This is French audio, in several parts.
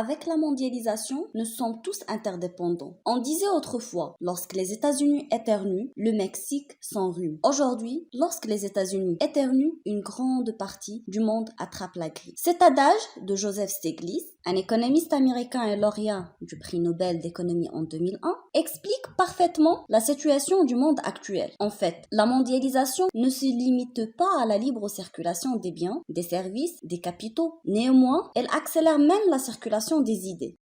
Avec la mondialisation, nous sommes tous interdépendants. On disait autrefois, lorsque les États-Unis éternuent, le Mexique s'enrhume. Aujourd'hui, lorsque les États-Unis éternuent, une grande partie du monde attrape la grippe. Cet adage de Joseph Stiglitz, un économiste américain et lauréat du prix Nobel d'économie en 2001, explique parfaitement la situation du monde actuel. En fait, la mondialisation ne se limite pas à la libre circulation des biens, des services, des capitaux. Néanmoins, elle accélère même la circulation des idées.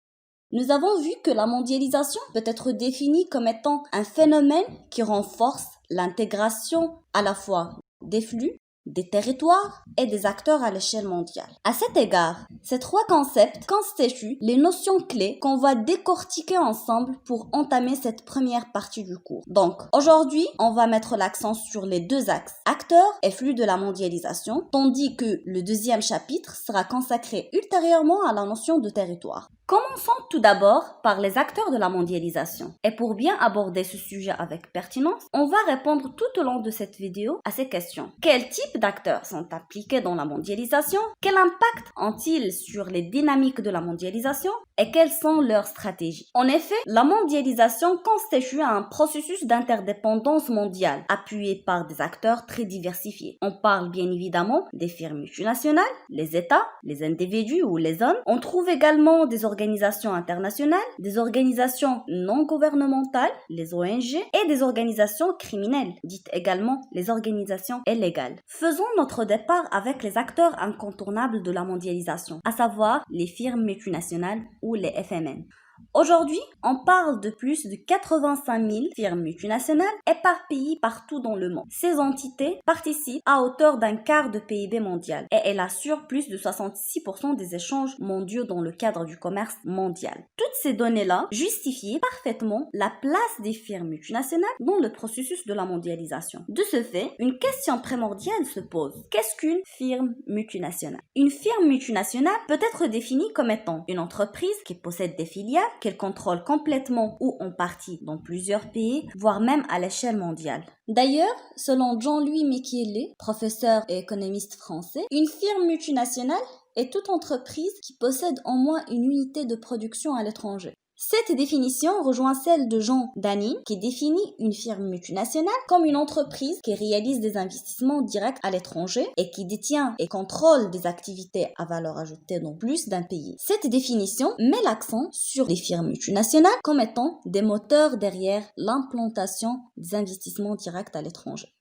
Nous avons vu que la mondialisation peut être définie comme étant un phénomène qui renforce l'intégration à la fois des flux, des territoires et des acteurs à l'échelle mondiale. À cet égard, ces trois concepts constituent les notions clés qu'on va décortiquer ensemble pour entamer cette première partie du cours. Donc, aujourd'hui, on va mettre l'accent sur les deux axes, acteurs et flux de la mondialisation, tandis que le deuxième chapitre sera consacré ultérieurement à la notion de territoire. Commençons tout d'abord par les acteurs de la mondialisation. Et pour bien aborder ce sujet avec pertinence, on va répondre tout au long de cette vidéo à ces questions. Quel type d'acteurs sont impliqués dans la mondialisation? Quel impact ont-ils sur les dynamiques de la mondialisation? Et quelles sont leurs stratégies? En effet, la mondialisation constitue un processus d'interdépendance mondiale appuyé par des acteurs très diversifiés. On parle bien évidemment des firmes multinationales, les États, les individus ou les zones. On trouve également des organisations internationales, des organisations non gouvernementales, les ONG, et des organisations criminelles, dites également les organisations illégales. Faisons notre départ avec les acteurs incontournables de la mondialisation, à savoir les firmes multinationales ou les FMN. Aujourd'hui, on parle de plus de 85 000 firmes multinationales éparpillées partout dans le monde. Ces entités participent à hauteur d'un quart de PIB mondial et elles assurent plus de 66% des échanges mondiaux dans le cadre du commerce mondial. Toutes ces données-là justifient parfaitement la place des firmes multinationales dans le processus de la mondialisation. De ce fait, une question primordiale se pose. Qu'est-ce qu'une firme multinationale? Une firme multinationale peut être définie comme étant une entreprise qui possède des filiales, qu'elle contrôle complètement ou en partie dans plusieurs pays, voire même à l'échelle mondiale. D'ailleurs, selon Jean-Louis Michele, professeur et économiste français, une firme multinationale est toute entreprise qui possède au moins une unité de production à l'étranger. Cette définition rejoint celle de Jean Danin, qui définit une firme multinationale comme une entreprise qui réalise des investissements directs à l'étranger et qui détient et contrôle des activités à valeur ajoutée dans plus d'un pays. Cette définition met l'accent sur les firmes multinationales comme étant des moteurs derrière l'implantation des investissements directs à l'étranger.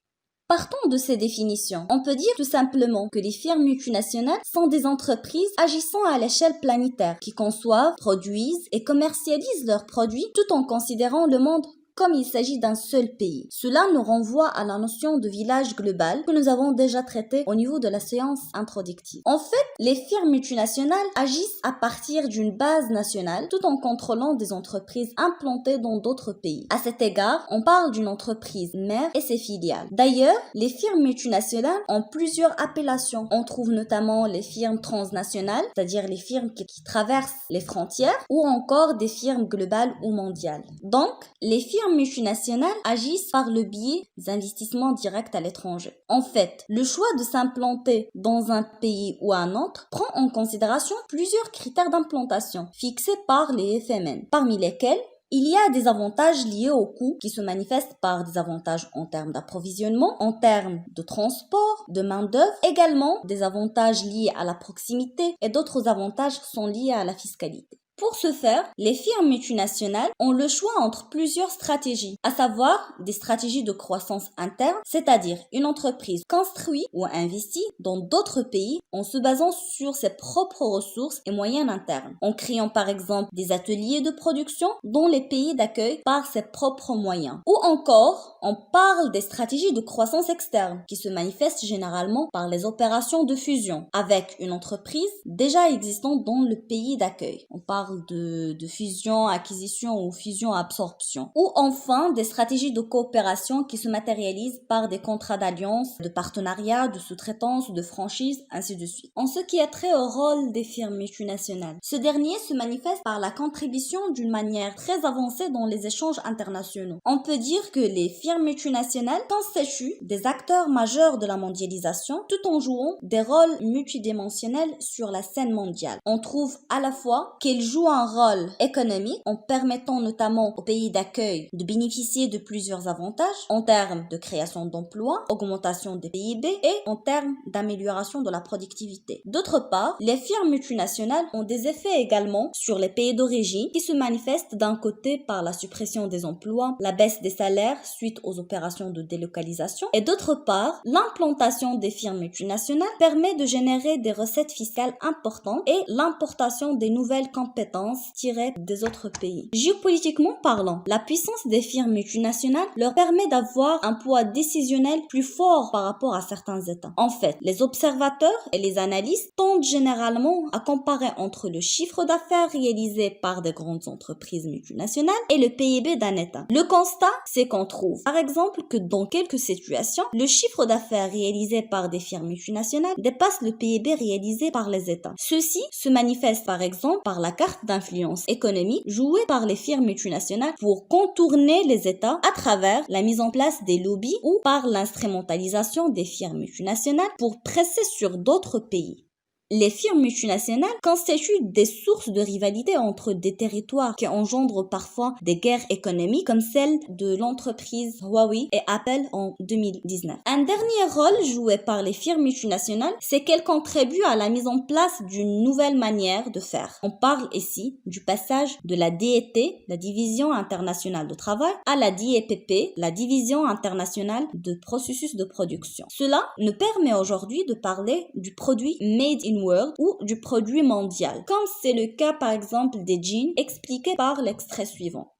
Partons de ces définitions. On peut dire tout simplement que les firmes multinationales sont des entreprises agissant à l'échelle planétaire qui conçoivent, produisent et commercialisent leurs produits tout en considérant le monde comme il s'agit d'un seul pays. Cela nous renvoie à la notion de village global que nous avons déjà traité au niveau de la séance introductive. En fait, les firmes multinationales agissent à partir d'une base nationale tout en contrôlant des entreprises implantées dans d'autres pays. À cet égard, on parle d'une entreprise mère et ses filiales. D'ailleurs, les firmes multinationales ont plusieurs appellations. On trouve notamment les firmes transnationales, c'est-à-dire les firmes qui traversent les frontières, ou encore des firmes globales ou mondiales. Donc, les firmes multinationales agissent par le biais des investissements directs à l'étranger. En fait, le choix de s'implanter dans un pays ou un autre prend en considération plusieurs critères d'implantation fixés par les FMN, parmi lesquels il y a des avantages liés au coût qui se manifestent par des avantages en termes d'approvisionnement, en termes de transport, de main-d'œuvre, également des avantages liés à la proximité et d'autres avantages sont liés à la fiscalité. Pour ce faire, les firmes multinationales ont le choix entre plusieurs stratégies, à savoir des stratégies de croissance interne, c'est-à-dire une entreprise construit ou investit dans d'autres pays en se basant sur ses propres ressources et moyens internes, en créant par exemple des ateliers de production dans les pays d'accueil par ses propres moyens. Ou encore, on parle des stratégies de croissance externe qui se manifestent généralement par les opérations de fusion avec une entreprise déjà existante dans le pays d'accueil. On parle parle de fusion, acquisition ou fusion-absorption. Ou enfin des stratégies de coopération qui se matérialisent par des contrats d'alliance, de partenariat, de sous-traitance, de franchise, ainsi de suite. En ce qui a trait au rôle des firmes multinationales, ce dernier se manifeste par la contribution d'une manière très avancée dans les échanges internationaux. On peut dire que les firmes multinationales constituent des acteurs majeurs de la mondialisation tout en jouant des rôles multidimensionnels sur la scène mondiale. On trouve à la fois qu'elles jouent un rôle économique en permettant notamment aux pays d'accueil de bénéficier de plusieurs avantages en termes de création d'emplois, augmentation des PIB et en termes d'amélioration de la productivité. D'autre part, les firmes multinationales ont des effets également sur les pays d'origine qui se manifestent d'un côté par la suppression des emplois, la baisse des salaires suite aux opérations de délocalisation et d'autre part, l'implantation des firmes multinationales permet de générer des recettes fiscales importantes et l'importation des nouvelles compétences tirées des autres pays. Géopolitiquement parlant, la puissance des firmes multinationales leur permet d'avoir un poids décisionnel plus fort par rapport à certains États. En fait, les observateurs et les analystes tendent généralement à comparer entre le chiffre d'affaires réalisé par des grandes entreprises multinationales et le PIB d'un État. Le constat, c'est qu'on trouve, par exemple, que dans quelques situations, le chiffre d'affaires réalisé par des firmes multinationales dépasse le PIB réalisé par les États. Ceci se manifeste par exemple par la carte d'influence économique jouée par les firmes multinationales pour contourner les États à travers la mise en place des lobbies ou par l'instrumentalisation des firmes multinationales pour presser sur d'autres pays. Les firmes multinationales constituent des sources de rivalité entre des territoires qui engendrent parfois des guerres économiques comme celle de l'entreprise Huawei et Apple en 2019. Un dernier rôle joué par les firmes multinationales, c'est qu'elles contribuent à la mise en place d'une nouvelle manière de faire. On parle ici du passage de la DIT, la Division internationale de travail, à la DIPP, la Division internationale de processus de production. Cela nous permet aujourd'hui de parler du produit Made in World ou du produit mondial, comme c'est le cas par exemple des jeans expliqué par l'extrait suivant.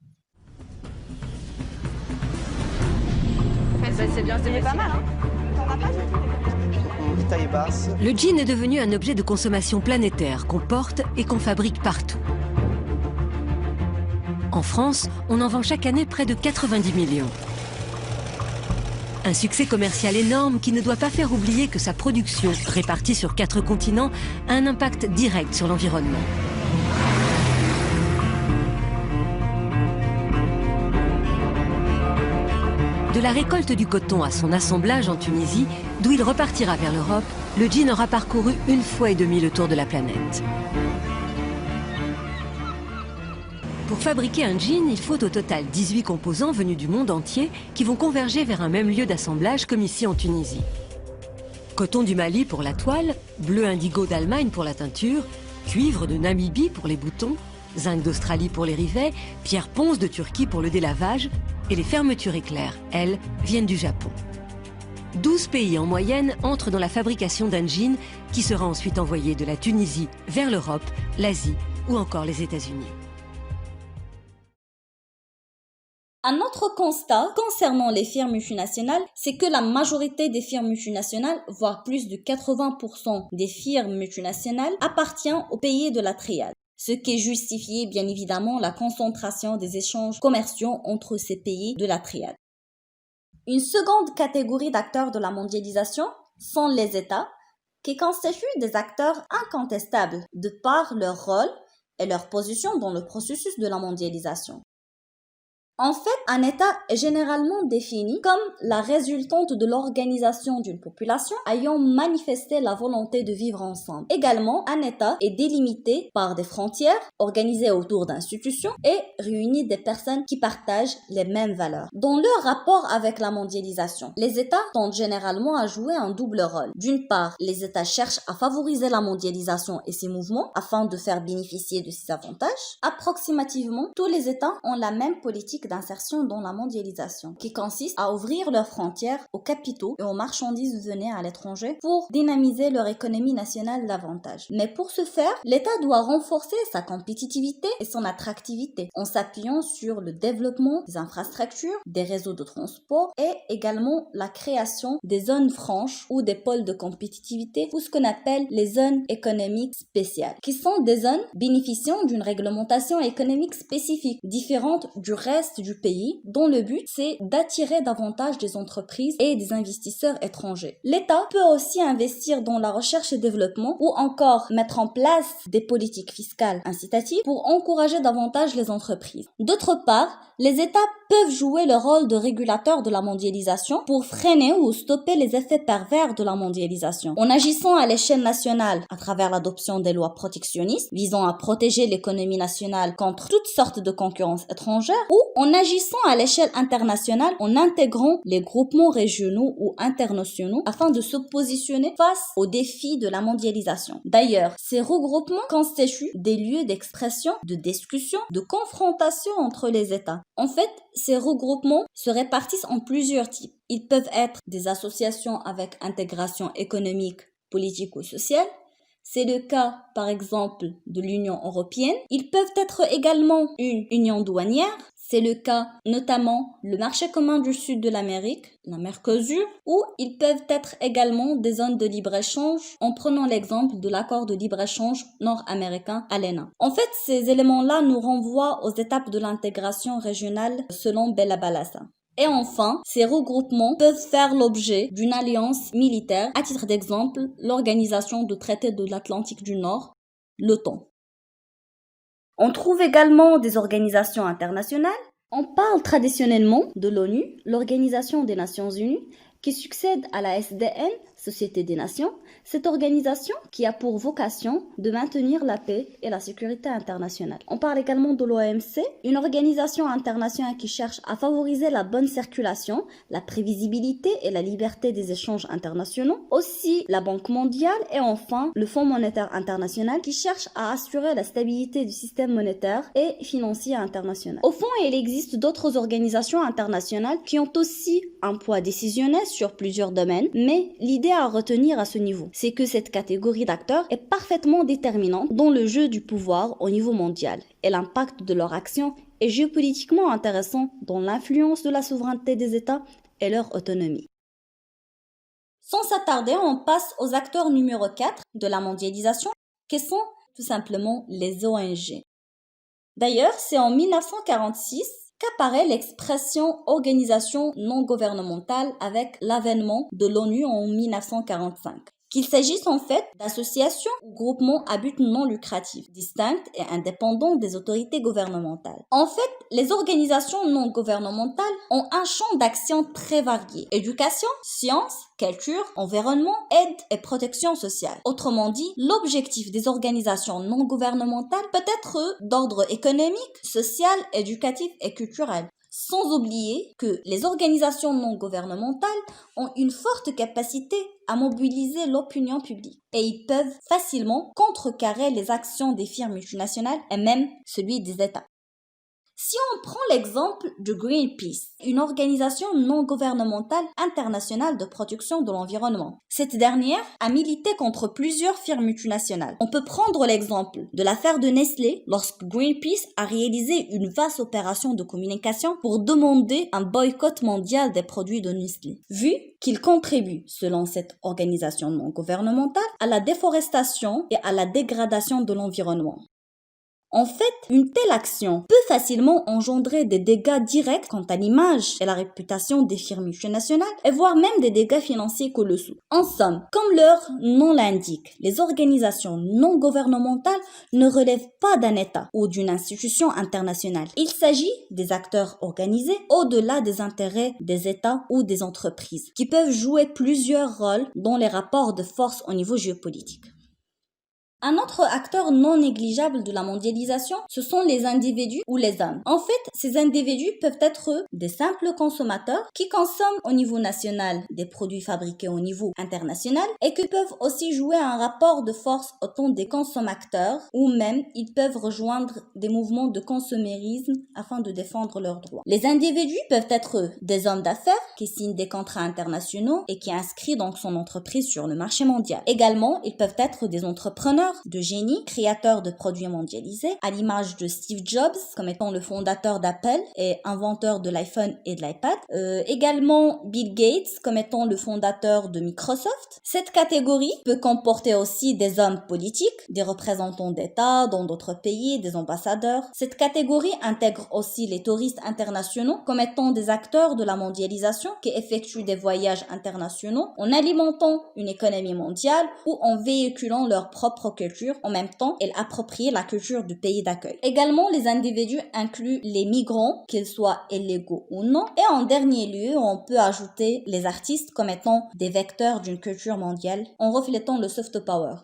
C'est bien, c'est pas mal, hein. Taille basse. Le jean est devenu un objet de consommation planétaire qu'on porte et qu'on fabrique partout. En France, on en vend chaque année près de 90 millions. Un succès commercial énorme qui ne doit pas faire oublier que sa production, répartie sur 4 continents, a un impact direct sur l'environnement. De la récolte du coton à son assemblage en Tunisie, d'où il repartira vers l'Europe, le jean aura parcouru 1,5 fois le tour de la planète. Pour fabriquer un jean, il faut au total 18 composants venus du monde entier qui vont converger vers un même lieu d'assemblage comme ici en Tunisie. Coton du Mali pour la toile, bleu indigo d'Allemagne pour la teinture, cuivre de Namibie pour les boutons, zinc d'Australie pour les rivets, pierre ponce de Turquie pour le délavage et les fermetures éclairs, elles, viennent du Japon. 12 pays en moyenne entrent dans la fabrication d'un jean qui sera ensuite envoyé de la Tunisie vers l'Europe, l'Asie ou encore les États-Unis. Un autre constat concernant les firmes multinationales, c'est que la majorité des firmes multinationales, voire plus de 80% des firmes multinationales, appartient aux pays de la triade. Ce qui justifie bien évidemment la concentration des échanges commerciaux entre ces pays de la triade. Une seconde catégorie d'acteurs de la mondialisation sont les États, qui constituent des acteurs incontestables de par leur rôle et leur position dans le processus de la mondialisation. En fait, un État est généralement défini comme la résultante de l'organisation d'une population ayant manifesté la volonté de vivre ensemble. Également, un État est délimité par des frontières organisées autour d'institutions et réunit des personnes qui partagent les mêmes valeurs. Dans leur rapport avec la mondialisation, les États tendent généralement à jouer un double rôle. D'une part, les États cherchent à favoriser la mondialisation et ses mouvements afin de faire bénéficier de ses avantages. Approximativement, tous les États ont la même politique politique d'insertion dans la mondialisation, qui consiste à ouvrir leurs frontières aux capitaux et aux marchandises venues à l'étranger pour dynamiser leur économie nationale davantage. Mais pour ce faire, l'État doit renforcer sa compétitivité et son attractivité en s'appuyant sur le développement des infrastructures, des réseaux de transport et également la création des zones franches ou des pôles de compétitivité ou ce qu'on appelle les zones économiques spéciales, qui sont des zones bénéficiant d'une réglementation économique spécifique, différente du reste du pays, dont le but c'est d'attirer davantage des entreprises et des investisseurs étrangers. L'État peut aussi investir dans la recherche et développement ou encore mettre en place des politiques fiscales incitatives pour encourager davantage les entreprises. D'autre part, les États peuvent jouer le rôle de régulateur de la mondialisation pour freiner ou stopper les effets pervers de la mondialisation, en agissant à l'échelle nationale à travers l'adoption des lois protectionnistes visant à protéger l'économie nationale contre toutes sortes de concurrence étrangère ou en agissant à l'échelle internationale en intégrant les groupements régionaux ou internationaux afin de se positionner face aux défis de la mondialisation. D'ailleurs, ces regroupements constituent des lieux d'expression, de discussion, de confrontation entre les États. En fait, ces regroupements se répartissent en plusieurs types. Ils peuvent être des associations avec intégration économique, politique ou sociale. C'est le cas, par exemple, de l'Union européenne. Ils peuvent être également une union douanière. C'est le cas, notamment, le marché commun du sud de l'Amérique, la Mercosur, ou ils peuvent être également des zones de libre-échange, en prenant l'exemple de l'accord de libre-échange nord-américain ALENA. En fait, ces éléments-là nous renvoient aux étapes de l'intégration régionale selon Bella Balassa. Et enfin, ces regroupements peuvent faire l'objet d'une alliance militaire, à titre d'exemple, l'Organisation du traité de l'Atlantique du Nord, l'OTAN. On trouve également des organisations internationales. On parle traditionnellement de l'ONU, l'Organisation des Nations Unies, qui succède à la SDN, Société des Nations, cette organisation qui a pour vocation de maintenir la paix et la sécurité internationale. On parle également de l'OMC, une organisation internationale qui cherche à favoriser la bonne circulation, la prévisibilité et la liberté des échanges internationaux. Aussi la Banque mondiale et enfin le Fonds monétaire international qui cherche à assurer la stabilité du système monétaire et financier international. Au fond, il existe d'autres organisations internationales qui ont aussi un poids décisionnel sur plusieurs domaines, mais l'idée à retenir à ce niveau, c'est que cette catégorie d'acteurs est parfaitement déterminante dans le jeu du pouvoir au niveau mondial et l'impact de leur action est géopolitiquement intéressant dans l'influence de la souveraineté des États et leur autonomie. Sans s'attarder, on passe aux acteurs numéro 4 de la mondialisation, qui sont tout simplement les ONG. D'ailleurs, c'est en 1946 qu'apparaît l'expression organisation non gouvernementale avec l'avènement de l'ONU en 1945. Qu'il s'agisse en fait d'associations ou groupements à but non lucratif, distincts et indépendants des autorités gouvernementales. En fait, les organisations non gouvernementales ont un champ d'action très varié. Éducation, sciences, culture, environnement, aide et protection sociale. Autrement dit, l'objectif des organisations non gouvernementales peut être d'ordre économique, social, éducatif et culturel. Sans oublier que les organisations non gouvernementales ont une forte capacité à mobiliser l'opinion publique et ils peuvent facilement contrecarrer les actions des firmes multinationales et même celui des États. Si on prend l'exemple de Greenpeace, une organisation non gouvernementale internationale de protection de l'environnement, cette dernière a milité contre plusieurs firmes multinationales. On peut prendre l'exemple de l'affaire de Nestlé lorsque Greenpeace a réalisé une vaste opération de communication pour demander un boycott mondial des produits de Nestlé, vu qu'il contribue, selon cette organisation non gouvernementale, à la déforestation et à la dégradation de l'environnement. En fait, une telle action peut facilement engendrer des dégâts directs quant à l'image et la réputation des firmes multinationales et voire même des dégâts financiers colossaux. En somme, comme leur nom l'indique, les organisations non gouvernementales ne relèvent pas d'un État ou d'une institution internationale. Il s'agit des acteurs organisés au-delà des intérêts des États ou des entreprises qui peuvent jouer plusieurs rôles dans les rapports de force au niveau géopolitique. Un autre acteur non négligeable de la mondialisation, ce sont les individus ou les hommes. En fait, ces individus peuvent être des simples consommateurs qui consomment au niveau national des produits fabriqués au niveau international et qui peuvent aussi jouer un rapport de force autant des consommateurs ou même ils peuvent rejoindre des mouvements de consumérisme afin de défendre leurs droits. Les individus peuvent être des hommes d'affaires qui signent des contrats internationaux et qui inscrivent donc son entreprise sur le marché mondial. Également, ils peuvent être des entrepreneurs de génie, créateurs de produits mondialisés, à l'image de Steve Jobs, comme étant le fondateur d'Apple et inventeur de l'iPhone et de l'iPad. Également Bill Gates, comme étant le fondateur de Microsoft. Cette catégorie peut comporter aussi des hommes politiques, des représentants d'État dans d'autres pays, des ambassadeurs. Cette catégorie intègre aussi les touristes internationaux, comme étant des acteurs de la mondialisation qui effectuent des voyages internationaux en alimentant une économie mondiale ou en véhiculant leur propre culture. En même temps, ils approprient la culture du pays d'accueil. Également, les individus incluent les migrants, qu'ils soient illégaux ou non. Et en dernier lieu, on peut ajouter les artistes comme étant des vecteurs d'une culture mondiale en reflétant le soft power.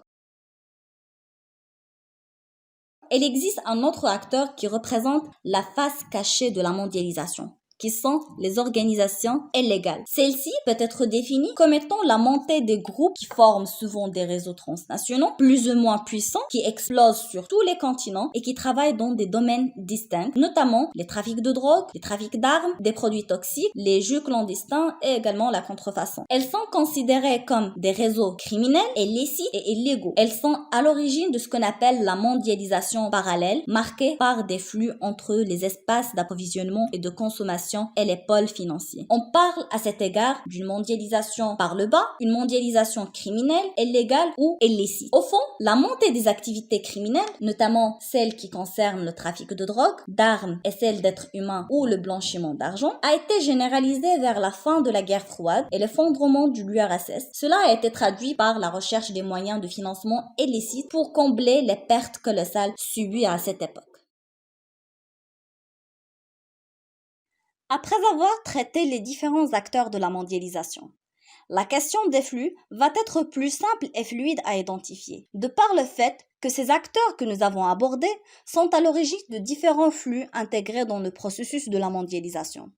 Il existe un autre acteur qui représente la face cachée de la mondialisation, qui sont les organisations illégales. Celle-ci peut être définie comme étant la montée des groupes qui forment souvent des réseaux transnationaux, plus ou moins puissants, qui explosent sur tous les continents et qui travaillent dans des domaines distincts, notamment les trafics de drogue, les trafics d'armes, des produits toxiques, les jeux clandestins et également la contrefaçon. Elles sont considérées comme des réseaux criminels, illicites et illégaux. Elles sont à l'origine de ce qu'on appelle la mondialisation parallèle, marquée par des flux entre les espaces d'approvisionnement et de consommation et les pôles financiers. On parle à cet égard d'une mondialisation par le bas, une mondialisation criminelle, illégale ou illicite. Au fond, la montée des activités criminelles, notamment celles qui concernent le trafic de drogue, d'armes et celles d'êtres humains ou le blanchiment d'argent, a été généralisée vers la fin de la guerre froide et l'effondrement du l'URSS. Cela a été traduit par la recherche des moyens de financement illicites pour combler les pertes colossales subies à cette époque. Après avoir traité les différents acteurs de la mondialisation, la question des flux va être plus simple et fluide à identifier, de par le fait que ces acteurs que nous avons abordés sont à l'origine de différents flux intégrés dans le processus de la mondialisation.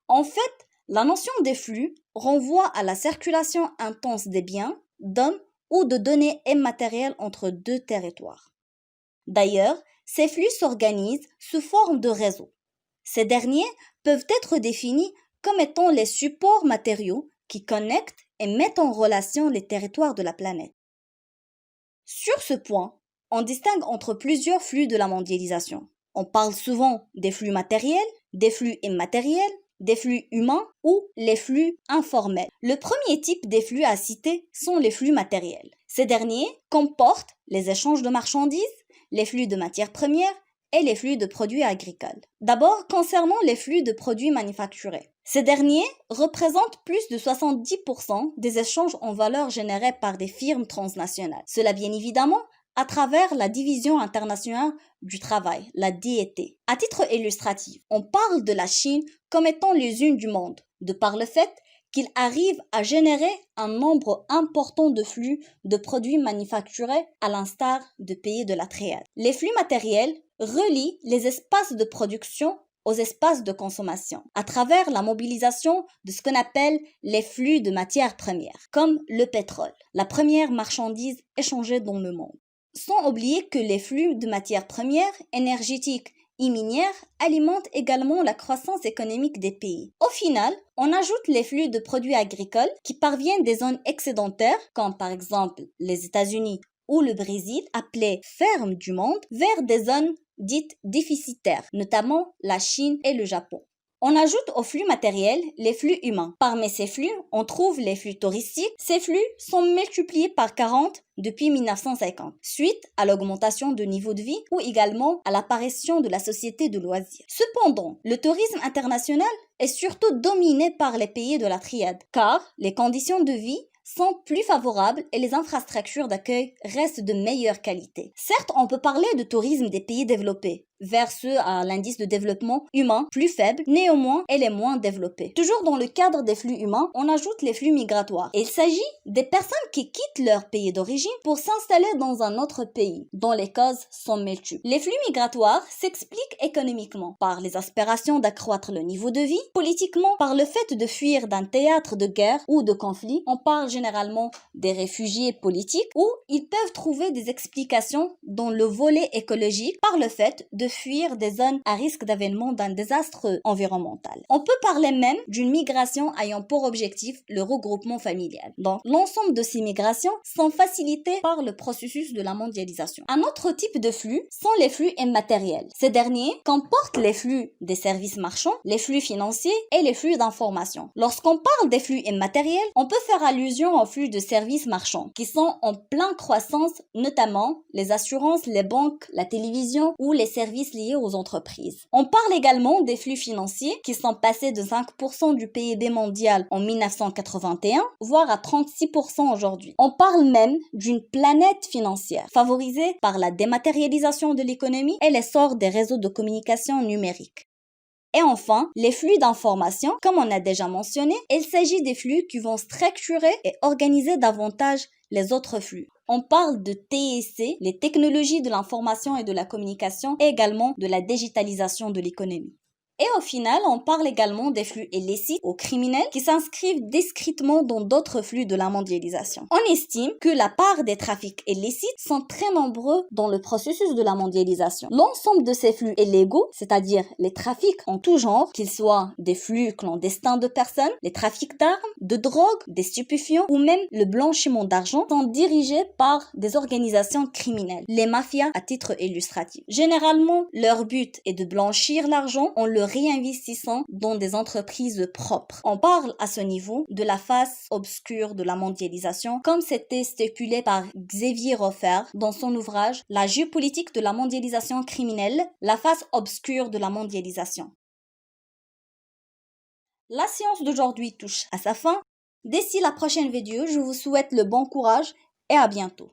En fait, la notion des flux renvoie à la circulation intense des biens, d'hommes ou de données immatérielles entre deux territoires. D'ailleurs, ces flux s'organisent sous forme de réseaux. Ces derniers peuvent être définis comme étant les supports matériaux qui connectent et mettent en relation les territoires de la planète. Sur ce point, on distingue entre plusieurs flux de la mondialisation. On parle souvent des flux matériels, des flux immatériels, des flux humains ou les flux informels. Le premier type des flux à citer sont les flux matériels. Ces derniers comportent les échanges de marchandises, les flux de matières premières et les flux de produits agricoles. D'abord, concernant les flux de produits manufacturés. Ces derniers représentent plus de 70% des échanges en valeur générés par des firmes transnationales. Cela bien évidemment à travers la Division internationale du travail, la DIT. À titre illustratif, on parle de la Chine comme étant l'usine du monde, de par le fait qu'il arrive à générer un nombre important de flux de produits manufacturés à l'instar de pays de la triade. Les flux matériels relient les espaces de production aux espaces de consommation à travers la mobilisation de ce qu'on appelle les flux de matières premières, comme le pétrole, la première marchandise échangée dans le monde. Sans oublier que les flux de matières premières, énergétiques et minières alimentent également la croissance économique des pays. Au final, on ajoute les flux de produits agricoles qui parviennent des zones excédentaires, comme par exemple les États-Unis ou le Brésil, appelées fermes du monde, vers des zones dites déficitaires, notamment la Chine et le Japon. On ajoute aux flux matériels les flux humains. Parmi ces flux, on trouve les flux touristiques. Ces flux sont multipliés par 40 depuis 1950, suite à l'augmentation de niveau de vie ou également à l'apparition de la société de loisirs. Cependant, le tourisme international est surtout dominé par les pays de la triade, car les conditions de vie sont plus favorables et les infrastructures d'accueil restent de meilleure qualité. Certes, on peut parler de tourisme des pays développés, vers ceux à l'indice de développement humain plus faible, néanmoins elle est moins développée. Toujours dans le cadre des flux humains, on ajoute les flux migratoires. Il s'agit des personnes qui quittent leur pays d'origine pour s'installer dans un autre pays, dont les causes sont multiples. Les flux migratoires s'expliquent économiquement par les aspirations d'accroître le niveau de vie, politiquement par le fait de fuir d'un théâtre de guerre ou de conflit. On parle généralement des réfugiés politiques, ou ils peuvent trouver des explications dans le volet écologique par le fait de fuir des zones à risque d'avènement d'un désastre environnemental. On peut parler même d'une migration ayant pour objectif le regroupement familial. Donc, l'ensemble de ces migrations sont facilitées par le processus de la mondialisation. Un autre type de flux sont les flux immatériels. Ces derniers comportent les flux des services marchands, les flux financiers et les flux d'information. Lorsqu'on parle des flux immatériels, on peut faire allusion aux flux de services marchands qui sont en pleine croissance, notamment les assurances, les banques, la télévision ou les services liés aux entreprises. On parle également des flux financiers qui sont passés de 5% du PIB mondial en 1981, voire à 36% aujourd'hui. On parle même d'une planète financière favorisée par la dématérialisation de l'économie et l'essor des réseaux de communication numérique. Et enfin, les flux d'information, comme on a déjà mentionné, il s'agit des flux qui vont structurer et organiser davantage les autres flux. On parle de TIC, les technologies de l'information et de la communication, et également de la digitalisation de l'économie. Et au final, on parle également des flux illicites ou criminels qui s'inscrivent discrètement dans d'autres flux de la mondialisation. On estime que la part des trafics illicites sont très nombreux dans le processus de la mondialisation. L'ensemble de ces flux illégaux, c'est-à-dire les trafics en tout genre, qu'ils soient des flux clandestins de personnes, les trafics d'armes, de drogue, des stupéfiants ou même le blanchiment d'argent, sont dirigés par des organisations criminelles, les mafias à titre illustratif. Généralement, leur but est de blanchir l'argent en le réinvestissant dans des entreprises propres. On parle à ce niveau de la face obscure de la mondialisation, comme c'était stipulé par Xavier Hofer dans son ouvrage La géopolitique de la mondialisation criminelle, la face obscure de la mondialisation. La séance d'aujourd'hui touche à sa fin. D'ici la prochaine vidéo, je vous souhaite le bon courage et à bientôt.